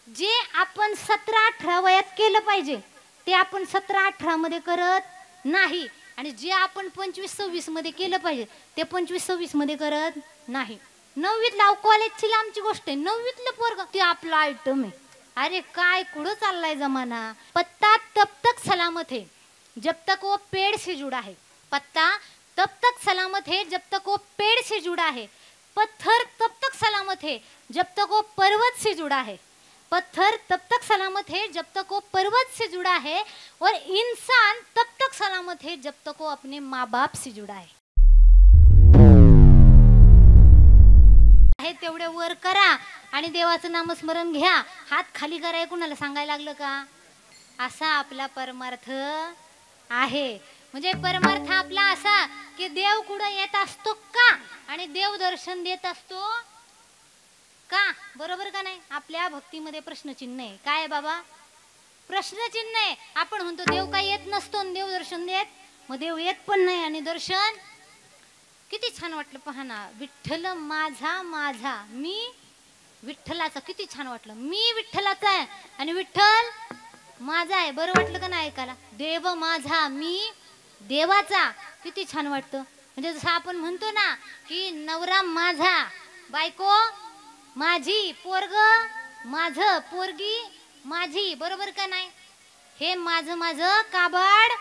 जे आपण 17-18 वयात केलं पाहिजे ते आपण 17-18 मध्ये करत नाही, आणि जे आपण 25-26 मध्ये केलं पाहिजे ते 25-26 मध्ये करत नाही. 9वीतला कॉलेजची लांबची गोष्ट आहे, 9वीतलं पोरग ते आपला आयटम आहे. अरे काय कुठं चाललाय जमाना. पत्ता तब तक सलामत है जब तक वो पेड़ से जुड़ा है. पत्ता तब तक सलामत है जब तक वो पेड़ से जुड़ा है. पत्थर तब तक सलामत है जब तक वो पर्वत से जुड़ा है. पत्थर तब तक सलामत है जब तक वो पर्वत से जुड़ा है, और इंसान तब तक सलामत है जब तक वो अपने माँ बाप से जुड़ा है. तेवढे वर करा आणि देवाचं नामस्मरण घ्या. हात खाली कराय कुणाला सांगायला लागलं का? असा आपला परमार्थ आहे. म्हणजे परमार्थ आपला असा की देव कुठं येत असतो का, आणि देव दर्शन देत असतो का. बरोबर का नाही? आपल्या भक्तीमध्ये प्रश्नचिन्ह आहे. काय आहे बाबा? प्रश्नचिन्ह आहे. आपण म्हणतो देव काय येत नसतो आणि देव दर्शन देत, मग देव येत पण नाही आणि दर्शन. किती छान वाटलं पहा ना. विठ्ठल माझा माझा, मी विठ्ठलाचा. किती छान वाटलं. मी विठ्ठलाचा आहे आणि विठ्ठल माझा आहे. बरं वाटलं का नाही ऐकायला? देव माझा, मी देवाचा. किती छान वाटतं. म्हणजे जसं आपण म्हणतो ना की नवरा माझा, बायको माझी, पोरग माझं, पोरगी माझी. बरोबर का नाही? हे माझं माझं काबाड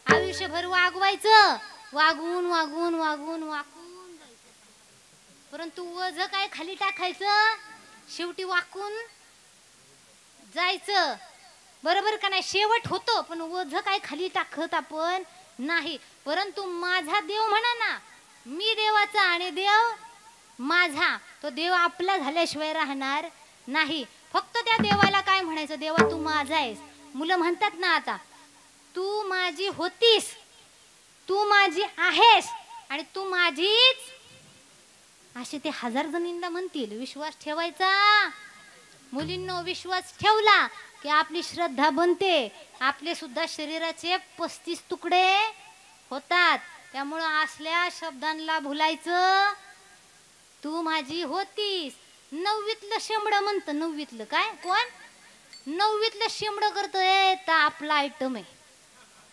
आयुष्यभर वागवायचं. वागून वागून वागून वाकून जायचं, परंतु वज काय खाली टाकायचं, शेवटी वाकून जायचं. बरोबर का नाही? शेवट होतो पण वज काय खाली टाकत आपण नाही. परंतु माझा देव म्हणा ना, मी देवाचा आणि देव माझा. तो देव आपला झाल्याशिवाय राहणार नाही. फक्त त्या देवाला काय म्हणायचं? देवा तू माझा आहेस. मुलं म्हणतात ना आता, तू माझी होतीस, तू माझी आहेस आणि तू माझीच, असे ते 1000 जणींना म्हणतील. विश्वास ठेवायचा मुलींनो. विश्वास ठेवला की आपली श्रद्धा बनते. आपले सुद्धा शरीराचे 35 तुकडे होतात. त्यामुळं असल्या शब्दांना भुलायचं. तू माझी होतीस. 9वीतलं शेंबड म्हणतं. 9वीतलं काय? कोण? 9वीतलं शेंबड करतोय तर आपला आयटम आहे.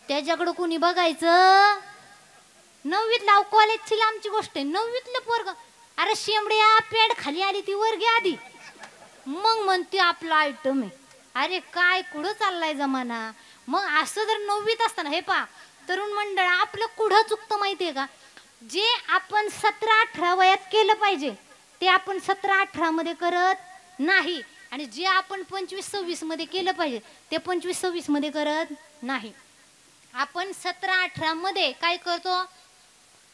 त्याच्याकडं कोणी बघायचं? 9वीतला कॉलेजची लांबची गोष्ट आहे. 9वीतलं पोरग, अरे शेंबड्या पेड खाली आली ती वर घ्या आधी, मग म्हणते आपला आयटम आहे. अरे काय कुठं चाललाय जमाना. मग असं जर 9वीत असताना, हे पा तरुण मंडळ, आपलं कुठं चुकतं माहितीये का? जे आपण 17-18 वयात केलं पाहिजे ते आपण 17-18 मध्ये करत नाही, आणि जे आपण 25-26 मध्ये केलं पाहिजे ते 25-26 मध्ये करत नाही. आपण 17-18 मध्ये काय करतो?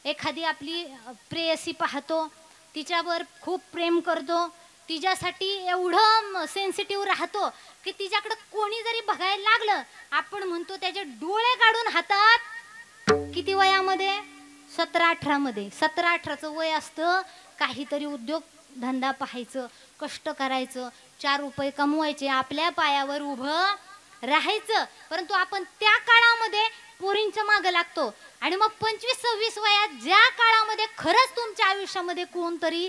एखादी आपली प्रेयसी पाहतो, तिच्यावर खूप प्रेम करतो, तिच्यासाठी एवढं सेन्सिटिव्ह राहतो की तिच्याकडे कोणी जरी बघायला लागलं आपण म्हणतो त्याचे डोळे काढून हातात. किती वयामध्ये? 17-18 मध्ये. 17-18चं वय असतं काहीतरी उद्योग धंदा पाहायचं, कष्ट करायचं, 4 रुपये कमवायचे, आपल्या पायावर उभं राहायचं. परंतु आपण त्या काळामध्ये पोरींच्या मागे लागतो. आणि मग 25-26 वयात ज्या काळामध्ये खरंच तुमच्या आयुष्यामध्ये कोणतरी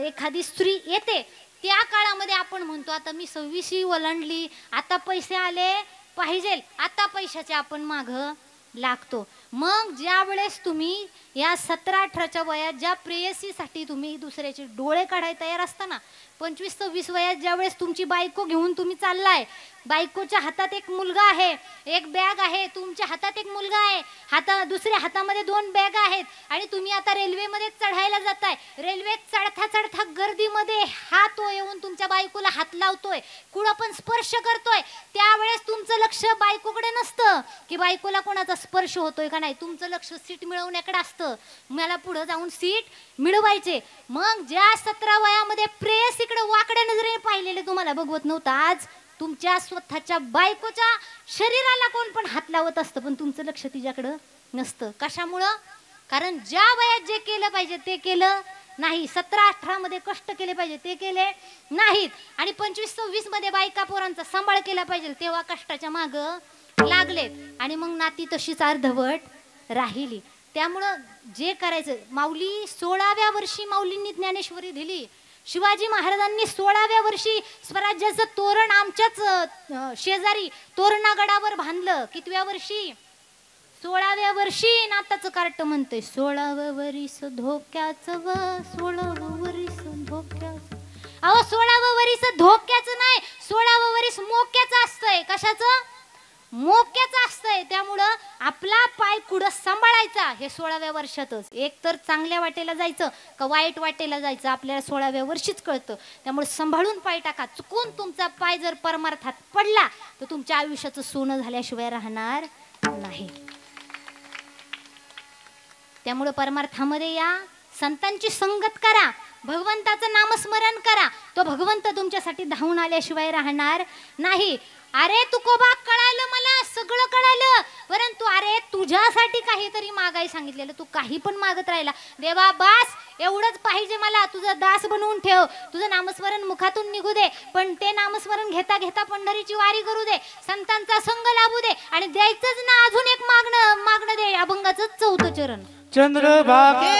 एखादी स्त्री येते, त्या काळामध्ये आपण म्हणतो आता मी 26शी ओलांडली, आता पैसे आले पाहिजे, आता पैशाचे आपण मागं लागतो. मग ज्या वेळेस तुम्ही या 17-18च्या वयात ज्या प्रेयसीसाठी तुम्ही दुसऱ्याचे डोळे काढायला तयार असताना, 25-26 वयात ज्या वेळेस तुमची बायको घेऊन तुम्ही चाललाय, बायकोच्या हातात एक मुलगा आहे, एक बॅग आहे, तुमच्या हातात एक मुलगा आहे, दुसऱ्या हातामध्ये 2 बॅग आहेत, आणि तुम्ही आता रेल्वेमध्ये चढायला जाताय. रेल्वेत चढता चढता गर्दीमध्ये हा तो येऊन तुमच्या बायकोला हात लावतोय, कुठं पण स्पर्श करतोय. त्यावेळेस तुमचं लक्ष बायकोकडे नसतं की बायकोला कोणाचा स्पर्श होतोय का नाही. तुमचं लक्ष सीट मिळवण्याकडे असतं. मला पुढे जाऊन सीट मिळवायचे. मग ज्या 17 वयामध्ये प्रेयसीकडे वाकड्या नजरेने पाहिलेले तुम्हाला बघवत नव्हतं, आज तुमच्या स्वतःच्या बायकोच्या शरीराला कोण पण हात लावत असतं, पण तुमचं लक्ष तिच्याकडं नसतं. कशामुळं? कारण ज्या वयात जे केलं पाहिजे ते केलं नाही. 17-18 मध्ये कष्ट केले पाहिजे ते केले नाहीत, आणि 25-26 मध्ये बायका पोरांचा सांभाळ केला पाहिजे तेव्हा कष्टाच्या मागं लागलेत, आणि मग नाती तशीच अर्धवट राहिली. त्यामुळं जे करायचं, माऊली 16व्या वर्षी माऊलींनी ज्ञानेश्वरी दिली. शिवाजी महाराजांनी 16व्या वर्षी स्वराज्याचं तोरण आमच्याच शेजारी तोरणागडावर बांधलं. कितव्या वर्षी? 16व्या वर्षी. नाताचं कार्ट म्हणतंय 16वं वरीस धोक्याचं व 16वं वरीस धोक्याचं. अहो 16वं वरीस धोक्याचं नाही, 16वं वरीस मोक्याचं असतंय. कशाचं? मोक्याचं असतंय. त्यामुळं आपला पाय कुठं सांभाळायचा हे 16व्या वर्षातच. एक तर चांगल्या वाटेला जायचं का वाईट वाटेला जायचं आपल्याला 16व्या वर्षीच कळतं. त्यामुळे सांभाळून पाय टाका. चुकून तुमचा पाय जर परमार्थात पडला तर तुमच्या आयुष्याचं सोनं झाल्याशिवाय राहणार नाही. त्यामुळे परमार्थामध्ये या, संतांची संगत करा, भगवंताचं नामस्मरण करा. तो भगवंत तुमच्यासाठी धावून आल्याशिवाय राहणार नाही. अरे तुकोबा, कळालं मला, सगळं कळालं, परंतु अरे तुझ्यासाठी काहीतरी मागाय सांगितलेलं, तू काही पण मागत राहिला. देवा बास, एवढंच पाहिजे मला, तुझा दास बनवून ठेव, तुझं नामस्मरण मुखातून निघू दे, पण ते नामस्मरण घेता घेता पंढरीची वारी करू दे, संतांचा संग लाभू दे, आणि द्यायचंच ना अजून एक मागणं दे. अभंगाचं 4थं चरण. चंद्रभागे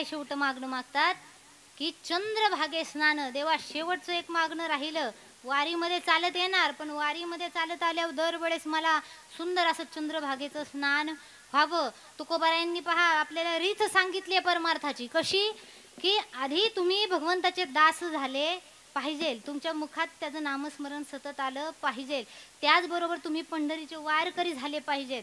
शेवट मागणं मागतात की चंद्रभागे स्नान. देवा शेवटचं एक मागणं राहिलं. वारीमध्ये चालत येणार, पण वारीमध्ये चालत आल्यावर दरवेळेस मला सुंदर असं चंद्रभागेचं स्नान व्हावं. तुकोबारायांनी पहा आपल्याला रीत सांगितली परमार्थाची. कशी? की आधी तुम्ही भगवंताचे दास झाले पाहिजे, तुमच्या मुखात त्याचं नामस्मरण सतत आलं पाहिजे, त्याचबरोबर तुम्ही पंढरीचे वारकरी झाले पाहिजेत,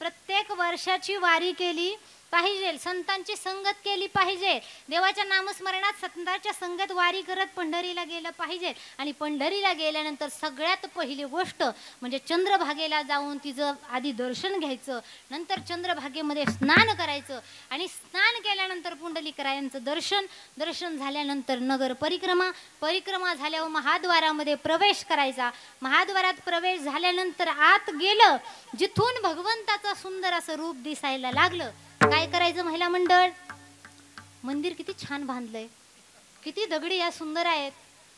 प्रत्येक वर्षाची वारी केली पाहिजे, संतांची संगत केली पाहिजे, देवाच्या नामस्मरणात संतांच्या संगत वारी करत पंढरीला गेलं पाहिजे. आणि पंढरीला गेल्यानंतर सगळ्यात पहिली गोष्ट म्हणजे चंद्रभागेला जाऊन तिचं आधी दर्शन घ्यायचं, नंतर चंद्रभागेमध्ये स्नान करायचं, आणि स्नान केल्यानंतर पुंडलिकरायांचं दर्शन झाल्यानंतर नगर परिक्रमा झाल्यावर महाद्वारामध्ये प्रवेश करायचा. महाद्वारात प्रवेश झाल्यानंतर आत गेलं, जिथून भगवंताचं सुंदर असं रूप दिसायला लागलं, काय करायचं महिला मंडळ? मंदिर किती छान बांधलंय, किती दगडी या सुंदर आहेत.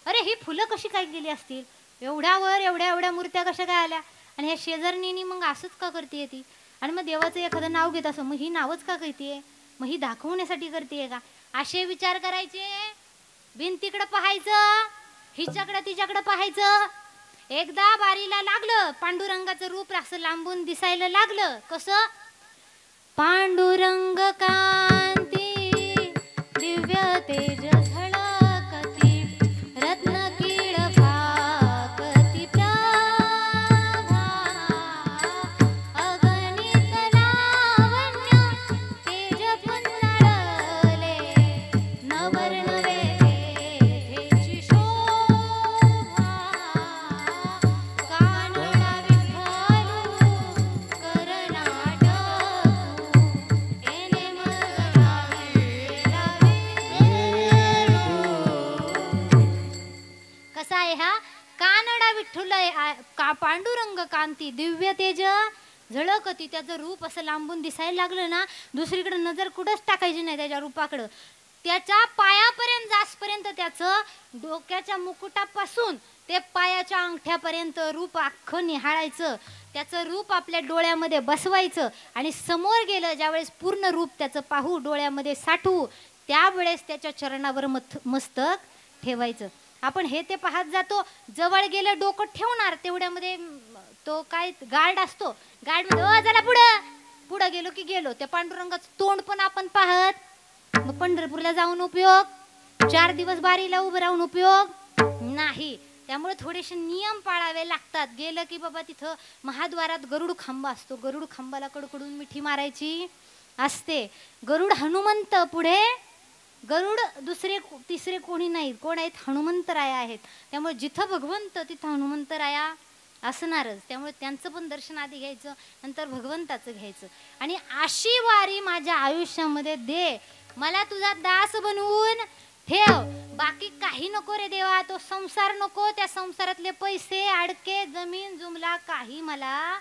अरे ही फुलं कशी काय गेली असतील, एवढ्यावर एवढ्या मूर्त्या कशा काय आल्या, आणि ह्या शेजारणीनी मग असंच का करते ती, आणि मग देवाचं एखादं नाव घेत असं, मग ही नावच का करते, मग ही दाखवण्यासाठी करते का, असे विचार करायचे. भिंतीकडे पाहायचं, हिच्याकडे तिच्याकडे पाहायचं. एकदा बारीला लागलं, पांडुरंगाचं रूप असं लांबून दिसायला लागलं. कसं? पांडुरंग कांती दिव्य तेज झळकती, रत्न कीड फाकती प्रभा, अगणित लावण्य तेज पुंजळले, नवर्ण वेठेची शोभा, कानोडा विठ्ठलू करनाट चंद्रभागे कांती दिव्य तेज झळकती. त्याचं रूप असं लांबून दिसायला लागलं ना, दुसरीकडे नजर कुठंच टाकायची नाही त्याच्या रूपाकडं. त्याच्या पायापर्यंत जासपर्यंत त्याचं डोक्याच्या मुकुटापासून ते पायाच्या अंगठ्यापर्यंत रूप अख्खं निहाळायचं. त्याचं रूप आपल्या डोळ्यामध्ये बसवायचं आणि समोर गेलं ज्यावेळेस पूर्ण रूप त्याचं पाहू, डोळ्यामध्ये साठवू, त्यावेळेस त्याच्या चरणावर मस्तक ठेवायचं. आपण हे ते पाहत जातो. जवळ गेलं डोकं ठेवणार तेवढ्यामध्ये तो काय गार्ड असतो, गार्ड मध्ये जरा पुढं गेलो की गेलो. त्या पांडुरंगाचं तोंड पण आपण पाहत. मग पंढरपूरला जाऊन उपयोग, 4 दिवस बारीला उभं राहून उपयोग नाही. त्यामुळे थोडेसे नियम पाळावे लागतात. गेलं की बाबा तिथं महाद्वारात गरुड खांबा असतो, गरुड खांबाला कडकडून मिठी मारायची असते. गरुड हनुमंत पुढे, गरुड दुसरे तिसरे कोणी नाहीत. कोण आहेत? हनुमंतराया आहेत. त्यामुळे जिथं भगवंत तिथं हनुमंतराया असणारच. त्यामुळे त्यांचं पण दर्शन आधी घ्यायचं, नंतर भगवंताचं घ्यायचं. आणि अशी वारी माझ्या आयुष्यामध्ये दे, मला तुझा दास बनवून ठेव. बाकी काही नको रे देवा. तो संसार नको, त्या संसारातले पैसे अडके जमीन जुमला काही मला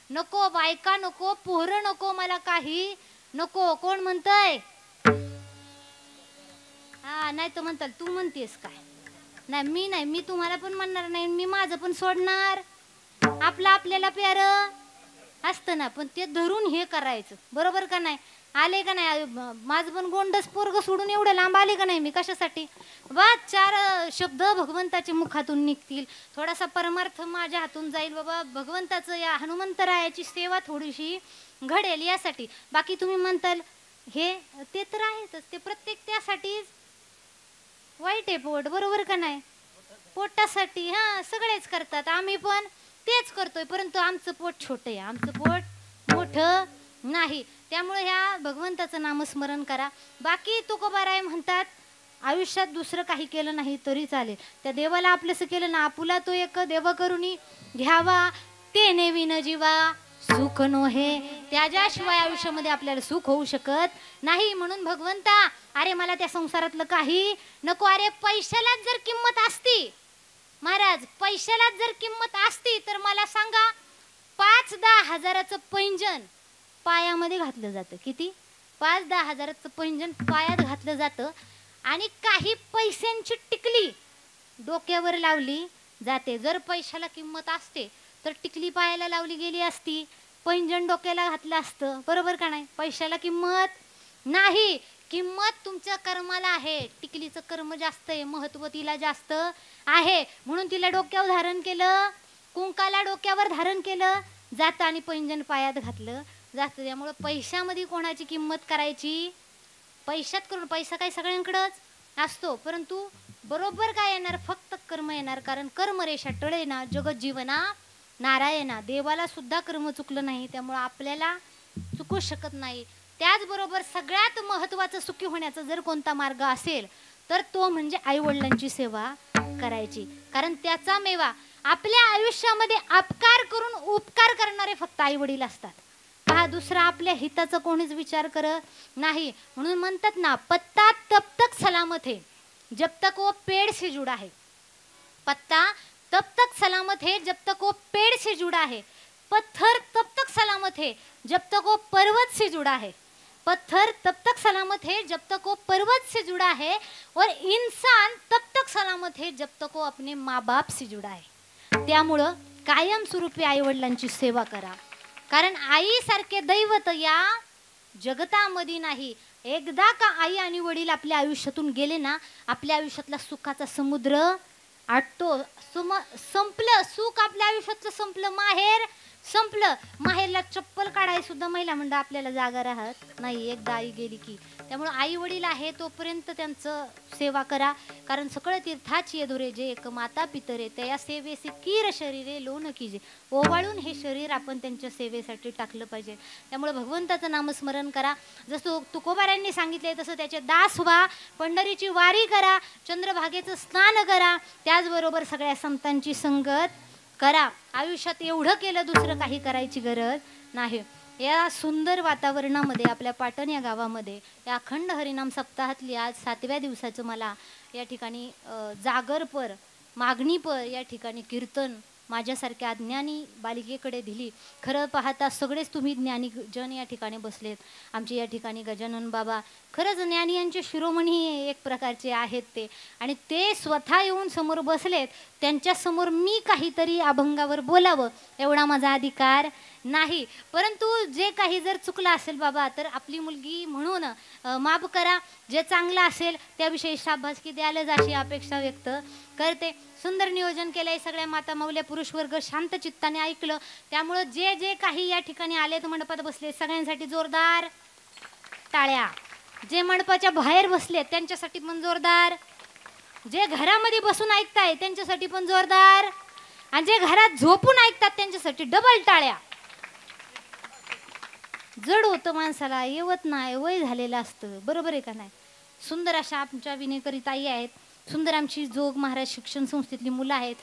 नको, बायका नको, पोरं नको, मला काही नको. कोण म्हणतंय? हा नाही तर म्हणताल तू म्हणतेस काय? नाही मी तुम्हाला पण म्हणणार नाही, मी माझं पण सोडणार. आपलं आपल्याला प्यारं असतं ना, पण ते धरून हे करायचं. बरोबर का नाही? आले का नाही? माझं पण गोंडस पोरग सोडून एवढं लांब आले का नाही मी? कशासाठी? बा 4 शब्द भगवंताच्या मुखातून निघतील, थोडासा परमार्थ माझ्या हातून जाईल बाबा, भगवंताचं या हनुमंतरायाची सेवा थोडीशी घडेल यासाठी. बाकी तुम्ही म्हणताल हे ते तर आहेतच, ते प्रत्येक त्यासाठीच वाईट आहे पोट. बरोबर का नाही? पोटासाठी हा सगळेच करतात, आम्ही पण तेच करतोय. परंतु आमचं पोट छोटं आहे, आमचं पोट मोठं नाही. त्यामुळे ह्या भगवंताचं नामस्मरण करा. बाकी तुकोबाराय म्हणतात आयुष्यात दुसरं काही केलं नाही तरी चालेल, त्या देवाला आपलंसं केलं ना, आपुला तो एक देव करुणी घ्यावा, ते नेविन जीवा सुख नो हे. त्याच्याशिवाय आयुष्यामध्ये आपल्याला सुख होऊ शकत नाही. म्हणून भगवंता, अरे मला त्या संसारातलं काही नको. अरे पैशालाच जर किंमत असती महाराज, पैशालाच जर किंमत असती तर मला सांगा, 5-10 हजाराचं पैंजण पायामध्ये घातलं जातं. किती? 5-10 हजाराचं पैंजण पायात घातलं जातं आणि काही पैशांची टिकली डोक्यावर लावली जाते. जर पैशाला किंमत असते तर टिकली पायाला लावली गेली असती, पैंजण डोक्याला घातलं असतं. बरोबर का नाही? पैशाला किंमत नाही, किंमत तुमच्या कर्माला आहे. टिकलीचं कर्म जास्त आहे, महत्व तिला जास्त आहे, म्हणून तिला डोक्यावर धारण केलं, कुंकाला डोक्यावर धारण केलं जातं आणि पैंजण पायात घातलं जातं. त्यामुळं पैशामध्ये कोणाची किंमत करायची? पैशात करून, पैसा काय सगळ्यांकडंच असतो, परंतु बरोबर काय येणार? फक्त कर्म येणार. कारण कर्मरेषा टळे ना जगत जीवना नारायणा. देवाला सुद्धा कर्म चुकलं नाही, त्यामुळं आपल्याला चुकू शकत नाही. त्याचबरोबर सगळ्यात महत्त्वाचं सुखी होण्याचा जर कोणता मार्ग असेल तर तो म्हणजे आईवडिलांची सेवा करायची. कारण त्याचा मेवा आपल्या आयुष्यामध्ये अपकार करून उपकार करणारे फक्त आईवडील असतात. पहा, दुसरा आपल्या हिताचा कोणीच विचार करत नाही. म्हणून म्हणतात ना, पत्ता तब तक सलामत है जब तक वो पेड़ से जुड़ा है. पत्ता तब तक सलामत है जब तक वो पेड़ से जुड़ा है. पत्थर तब तक सलामत है जब तक वो पर्वत से जुड़ा है. पत्थर तब तक सलामत है जब तक वो पर्वत से जुड़ा है और इंसान तब तक सलामत है जब तक वो अपने माँ बाप से जुड़ा है. त्यामुळं कायमस्वरूपी आईवडिलांची सेवा करा. कारण आईसारखे दैवत या जगतामध्ये नाही. एकदा का आई आणि वडील आपल्या आयुष्यातून गेले ना, आपल्या आयुष्यातला सुखाचा समुद्र आटतो. संपलं सुख आपल्या आयुष्यातलं, संपलं माहेर संपलं. माहेरला चप्पल काढाय सुद्धा महिला मंडळ आपल्याला जागा राहत नाही एकदा आई गेली की. त्यामुळे आई वडील आहे तोपर्यंत त्यांचं सेवा करा. कारण सकळ तीर्थाची धुरे जे एक माता पितरे त्या सेवेसे कीर शरीरे लोन कीजे. ओवाळून हे शरीर आपण त्यांच्या सेवेसाठी टाकलं पाहिजे. त्यामुळे भगवंताचं नामस्मरण करा. जसं तुकोबारायांनी सांगितले तसं त्याचे दास व्हा. पंढरीची वारी करा, चंद्रभागेचं स्नान करा, त्याचबरोबर सगळ्या संतांची संगत करा. आयुष्यात एवढं केलं, दुसरं काही करायची गरज नाही. या सुंदर वातावरणामध्ये आपल्या पाटण या गावामध्ये या अखंड हरिनाम सप्ताहातली आज 7व्या दिवसाचं मला या ठिकाणी जागरपर मागणीपर या ठिकाणी कीर्तन माझ्यासारख्या अज्ञानी बालिकेकडे दिली. खरं पाहता सगळेच तुम्ही ज्ञानी जन या ठिकाणी बसलेत. आमचे या ठिकाणी गजानन बाबा खरंच ज्ञानी यांचे शिरोमणी एक प्रकारचे आहेत ते, आणि ते स्वतः येऊन समोर बसलेत. त्यांच्यासमोर मी काहीतरी अभंगावर बोलावं एवढा माझा अधिकार नाही. परंतु जे काही जर चुकलं असेल बाबा तर आपली मुलगी म्हणून माफ करा. जे चांगलं असेल त्याविषयी शाबासकी द्यायलाच अशी अपेक्षा व्यक्त करते. सुंदर नियोजन केलंय. सगळ्या माता मौल्या पुरुष वर्ग शांत चित्ताने ऐकलं. त्यामुळं जे जे काही या ठिकाणी आलेत मंडपात बसले सगळ्यांसाठी जोरदार टाळ्या. जे मंडपाच्या बाहेर बसले त्यांच्यासाठी पण जोरदार. जे घरामध्ये बसून ऐकताय त्यांच्यासाठी पण जोरदार. आणि जे घरात झोपून ऐकतात त्यांच्यासाठी डबल टाळ्या. जड होतं माणसाला, येवत नाही, वय झालेलं असतं, बरोबर आहे का नाही. सुंदर अशा आमच्या विनेकरी ताई आहेत. सुंदर आमची जोग महाराज शिक्षण संस्थेतली मुलं आहेत.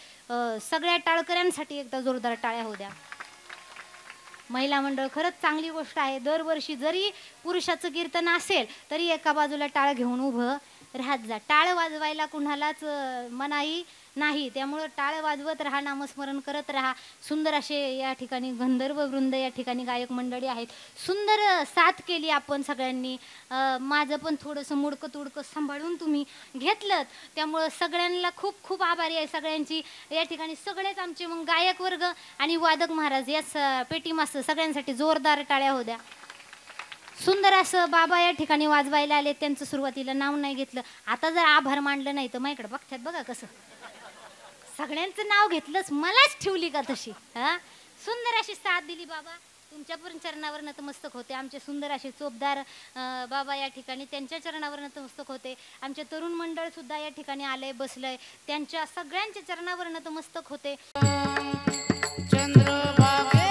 सगळ्या टाळकऱ्यांसाठी एकदा जोरदार टाळ्या होऊ द्या. महिला मंडळ खरंच चांगली गोष्ट आहे. दरवर्षी जरी पुरुषाचं कीर्तन असेल तरी एका बाजूला टाळ घेऊन उभं राहत जा. टाळ वाजवायला कुणालाच मनाई नाही. त्यामुळं टाळ वाजवत राहा, नामस्मरण करत राहा. सुंदर असे या ठिकाणी गंधर्व वृंद या ठिकाणी गायक मंडळी आहेत. सुंदर साथ केली आपण सगळ्यांनी. माझं पण थोडंसं मुडकं तुडकं सांभाळून तुम्ही घेतलं. त्यामुळं सगळ्यांना खूप खूप आभारी आहे सगळ्यांची. या ठिकाणी सगळेच आमचे मग गायक वर्ग आणि वादक महाराज या पेटी मास्तर सगळ्यांसाठी जोरदार टाळ्या होऊ द्या. सुंदर असं बाबा या ठिकाणी वाजवायला आले. त्यांचं सुरुवातीला नाव नाही घेतलं. आता जर आभार मानलं नाही तर माझ्याकडे बघतात बघा कसं. सगळ्यांचं नाव घेतलंच, मलाच ठेवली का तशी. हा, सुंदर अशी साथ दिली बाबा. तुमच्या पण चरणावर नतमस्तक होते. आमचे सुंदर असे चोपदार बाबा या ठिकाणी त्यांच्या चरणावर नतमस्तक होते. आमचे तरुण मंडळ सुद्धा या ठिकाणी आलंय बसलंय. त्यांच्या सगळ्यांच्या चरणावर नतमस्तक होते. चंद्रभागे